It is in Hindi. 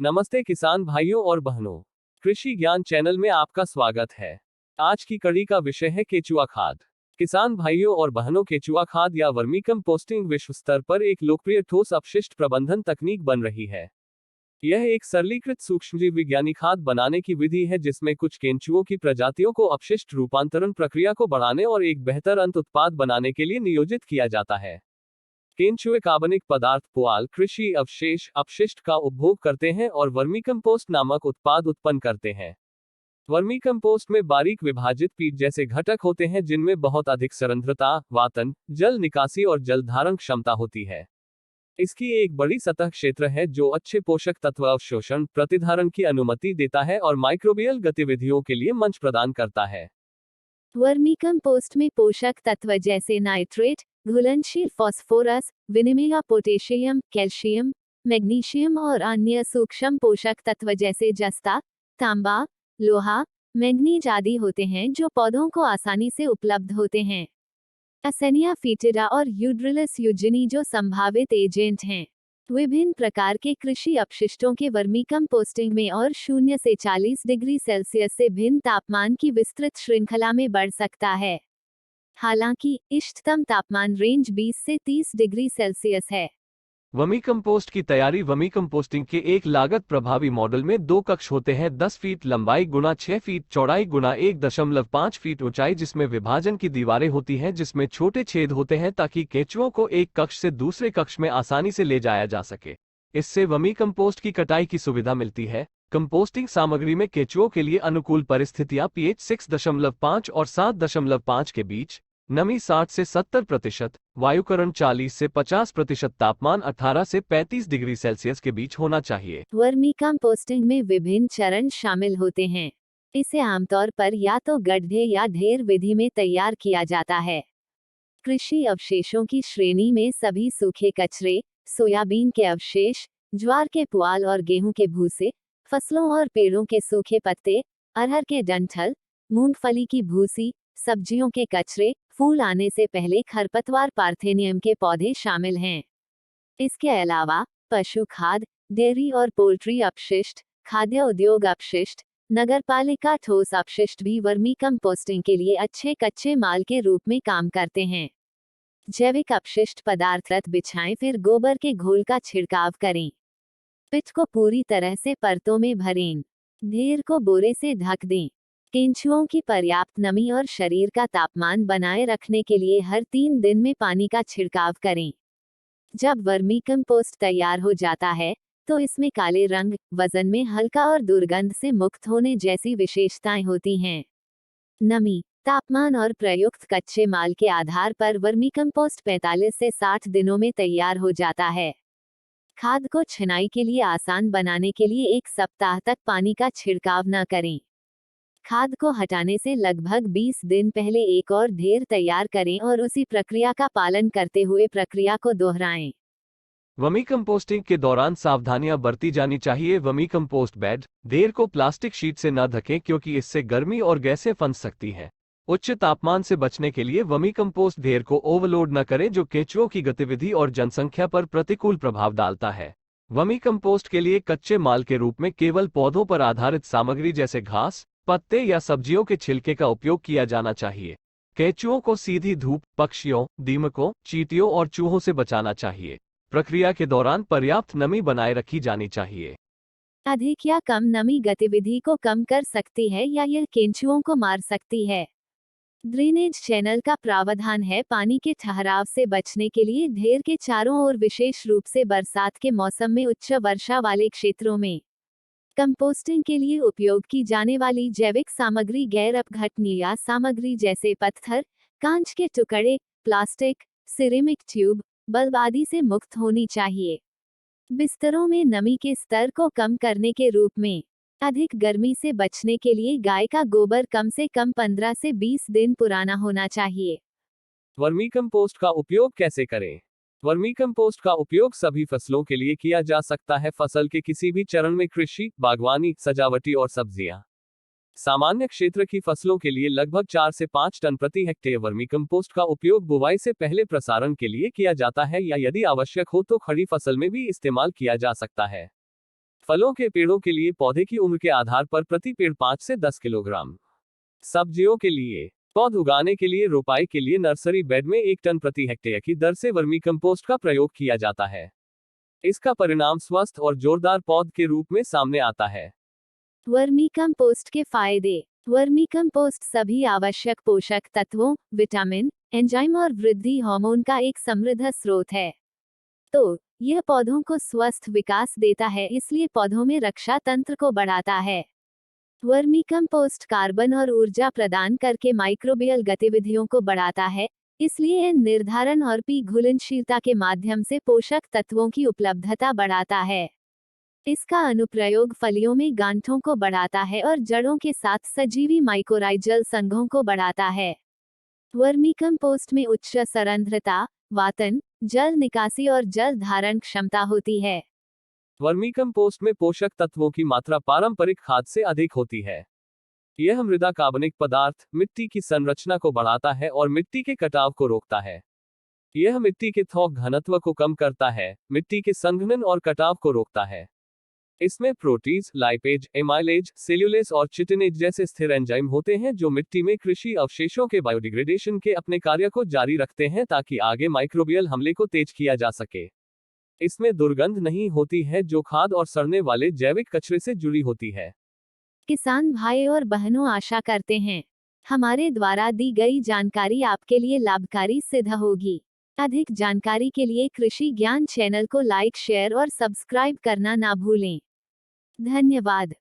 नमस्ते किसान भाइयों और बहनों, कृषि ज्ञान चैनल में आपका स्वागत है। आज की कड़ी का विषय है केचुआ खाद। किसान भाइयों और बहनों, केचुआ खाद या वर्मी कंपोस्टिंग विश्व स्तर पर एक लोकप्रिय ठोस अपशिष्ट प्रबंधन तकनीक बन रही है। यह एक सरलीकृत सूक्ष्मजीव विज्ञानी खाद बनाने की विधि है जिसमें कुछ केंचुओं की प्रजातियों को अपशिष्ट रूपांतरण प्रक्रिया को बढ़ाने और एक बेहतर अंत उत्पाद बनाने के लिए नियोजित किया जाता है। केंचुए कार्बनिक पदार्थ पुआल, कृषि अवशेष, अपशिष्ट का उपभोग करते हैं और वर्मीकंपोस्ट नामक उत्पाद उत्पन्न करते हैं। वर्मीकंपोस्ट में बारीक विभाजित पीट जैसे घटक होते हैं जिनमें बहुत अधिक सರಂಧ್रता, वातन, जल निकासी और जल धारण क्षमता होती है। इसकी एक बड़ी सतह क्षेत्र है जो अच्छे पोषक तत्व अवशोषण प्रतिधारण की अनुमति देता है और माइक्रोबियल गतिविधियों के लिए मंच प्रदान करता है। वर्मी कंपोस्ट में पोषक तत्व जैसे नाइट्रेट, घुलनशील फास्फोरस, विनिमय पोटेशियम, कैल्शियम, मैग्नीशियम और अन्य सूक्ष्म पोषक तत्व जैसे जस्ता, तांबा, लोहा, मैग्नीज आदि होते हैं जो पौधों को आसानी से उपलब्ध होते हैं। एसेनिया फीटिडा और यूड्रिलस यूजिनी जो संभावित एजेंट हैं। विभिन्न प्रकार के कृषि अपशिष्टों के वर्मी कंपोस्टिंग में और 0 से 40 डिग्री सेल्सियस से भिन्न तापमान की विस्तृत श्रृंखला में बढ़ सकता है। हालांकि इष्टतम तापमान रेंज 20 से 30 डिग्री सेल्सियस है। वर्मी कंपोस्ट की तैयारी। वर्मी कंपोस्टिंग के एक लागत प्रभावी मॉडल में 2 कक्ष होते हैं, 10 फीट लंबाई गुना 6 फीट चौड़ाई गुना 1.5 फीट ऊंचाई, जिसमें विभाजन की दीवारें होती हैं जिसमें छोटे छेद होते हैं ताकि केंचुओं को एक कक्ष से दूसरे कक्ष में आसानी से ले जाया जा सके। इससे वर्मी कंपोस्ट की कटाई की सुविधा मिलती है। कंपोस्टिंग सामग्री में केंचुओं के लिए अनुकूल परिस्थितियां पीएच 6.5 और 7.5 के बीच, नमी 60 से 70%, वायुकरण 40 से 50%, तापमान 18 से 35 डिग्री सेल्सियस के बीच होना चाहिए। वर्मी कंपोस्टिंग में विभिन्न चरण शामिल होते हैं। इसे आमतौर पर या तो गड्ढे या ढेर विधि में तैयार किया जाता है। कृषि अवशेषों की श्रेणी में सभी सूखे कचरे, सोयाबीन के अवशेष, ज्वार के पुआल और गेहूं के भूसे, फसलों और पेड़ों के सूखे पत्ते, अरहर के डंठल, मूंगफली की भूसी, सब्जियों के कचरे, फूल आने से पहले खरपतवार, पार्थेनियम के पौधे शामिल हैं। इसके अलावा पशु खाद, डेयरी और पोल्ट्री अपशिष्ट, खाद्य उद्योग अपशिष्ट, नगरपालिका ठोस अपशिष्ट भी वर्मी कंपोस्टिंग के लिए अच्छे कच्चे माल के रूप में काम करते हैं। जैविक अपशिष्ट पदार्थ रत बिछाएं, फिर गोबर के घोल का छिड़काव करें। पिट को पूरी तरह से परतों में भरें। ढेर को बोरे से ढक दें। केंचुओं की पर्याप्त नमी और शरीर का तापमान बनाए रखने के लिए हर 3 दिन में पानी का छिड़काव करें। जब वर्मी कंपोस्ट तैयार हो जाता है तो इसमें काले रंग, वजन में हल्का और दुर्गंध से मुक्त होने जैसी विशेषताएं होती हैं। नमी, तापमान और प्रयुक्त कच्चे माल के आधार पर वर्मी कंपोस्ट 45 से 60 दिनों में तैयार हो जाता है। खाद को छिनाई के लिए आसान बनाने के लिए 1 सप्ताह तक पानी का छिड़काव न करें। खाद को हटाने से लगभग 20 दिन पहले एक और ढेर तैयार करें और उसी प्रक्रिया का पालन करते हुए प्रक्रिया को दोहराएं। वर्मी कंपोस्टिंग के दौरान सावधानियां बरती जानी चाहिए। वर्मी कंपोस्ट बेड, ढेर को प्लास्टिक शीट से न ढकें क्योंकि इससे गर्मी और गैसें फंस सकती हैं। उच्च तापमान से बचने के लिए वर्मी कंपोस्ट ढेर को ओवरलोड न करें जो केंचुओं की गतिविधि और जनसंख्या पर प्रतिकूल प्रभाव डालता है। वर्मी कंपोस्ट के लिए कच्चे माल के रूप में केवल पौधों पर आधारित सामग्री जैसे घास, पत्ते या सब्जियों के छिलके का उपयोग किया जाना चाहिए। केंचुओं को सीधी धूप, पक्षियों, दीमकों, चींटियों और चूहों से बचाना चाहिए। प्रक्रिया के दौरान पर्याप्त नमी बनाए रखी जानी चाहिए। अधिक या कम नमी गतिविधि को कम कर सकती है या यह केंचुओं को मार सकती है। ड्रेनेज चैनल का प्रावधान है। पानी के ठहराव से बचने के लिए ढेर के चारों ओर, विशेष रूप से बरसात के मौसम में उच्च वर्षा वाले क्षेत्रों में, कंपोस्टिंग के लिए उपयोग की जाने वाली जैविक सामग्री गैर अपघटनीय सामग्री जैसे पत्थर, कांच के टुकड़े, प्लास्टिक, सिरेमिक ट्यूब, बल्ब आदि से मुक्त होनी चाहिए। बिस्तरों में नमी के स्तर को कम करने के रूप में अधिक गर्मी से बचने के लिए गाय का गोबर कम से कम 15 से 20 दिन पुराना होना चाहिए। वर्मी कंपोस्ट का उपयोग कैसे करें? वर्मी कंपोस्ट का उपयोग सभी फसलों के लिए किया जा सकता है। फसल के किसी भी चरण में कृषि, बागवानी, सजावटी और सब्जियां। सामान्य क्षेत्र की फसलों के लिए लगभग 4 से 5 टन प्रति हेक्टेयर वर्मी कंपोस्ट का उपयोग बुवाई से पहले प्रसारण के लिए किया जाता है या यदि आवश्यक हो तो खड़ी फसल में भी इस्तेमाल किया जा सकता है। फलों के पेड़ों के लिए पौधे की उम्र के आधार पर प्रति पेड़ 5 से 10 किलोग्राम। सब्जियों के लिए पौध उगाने के लिए रोपाई के लिए नर्सरी बेड में 1 टन प्रति हेक्टेयर की दर से वर्मी कंपोस्ट का प्रयोग किया जाता है। इसका परिणाम स्वस्थ और जोरदार पौध के रूप में सामने आता है। वर्मी कंपोस्ट के फायदे। वर्मी कंपोस्ट सभी आवश्यक पोषक तत्वों, विटामिन, एंजाइम और वृद्धि हार्मोन का एक समृद्ध स्रोत है। तो यह पौधों को स्वस्थ विकास देता है, इसलिए पौधों में रक्षा तंत्र को बढ़ाता है। वर्मी कंपोस्ट कार्बन और ऊर्जा प्रदान करके माइक्रोबियल गतिविधियों को बढ़ाता है, इसलिए यह निर्धारण और पी घुलनशीलता के माध्यम से पोषक तत्वों की उपलब्धता बढ़ाता है। इसका अनुप्रयोग फलियों में गांठों को बढ़ाता है और जड़ों के साथ सजीवी माइकोराइजल संघों को बढ़ाता है। वर्मी कंपोस्ट में उच्च सरंध्रता, वातन, जल निकासी और जल धारण क्षमता होती है। वर्मी कंपोस्ट में पोषक तत्वों की मात्रा पारंपरिक खाद से अधिक होती है। यह मृदा कार्बनिक पदार्थ, मिट्टी की संरचना को बढ़ाता है और मिट्टी के कटाव को रोकता है। यह मिट्टी के थोक घनत्व को कम करता है, मिट्टी के संघनन और कटाव को रोकता है। इसमें प्रोटीज, लाइपेज, एमाइलेज, सेल्यूलेज और चिटिनेज जैसे स्थिर एंजाइम होते हैं जो मिट्टी में कृषि अवशेषों के बायोडिग्रेडेशन के अपने कार्य को जारी रखते हैं ताकि आगे माइक्रोबियल हमले को तेज किया जा सके। इसमें दुर्गंध नहीं होती है जो खाद और सड़ने वाले जैविक कचरे से जुड़ी होती है। किसान भाई और बहनों, आशा करते हैं हमारे द्वारा दी गई जानकारी आपके लिए लाभकारी सिद्ध होगी। अधिक जानकारी के लिए कृषि ज्ञान चैनल को लाइक, शेयर और सब्सक्राइब करना ना भूलें। धन्यवाद।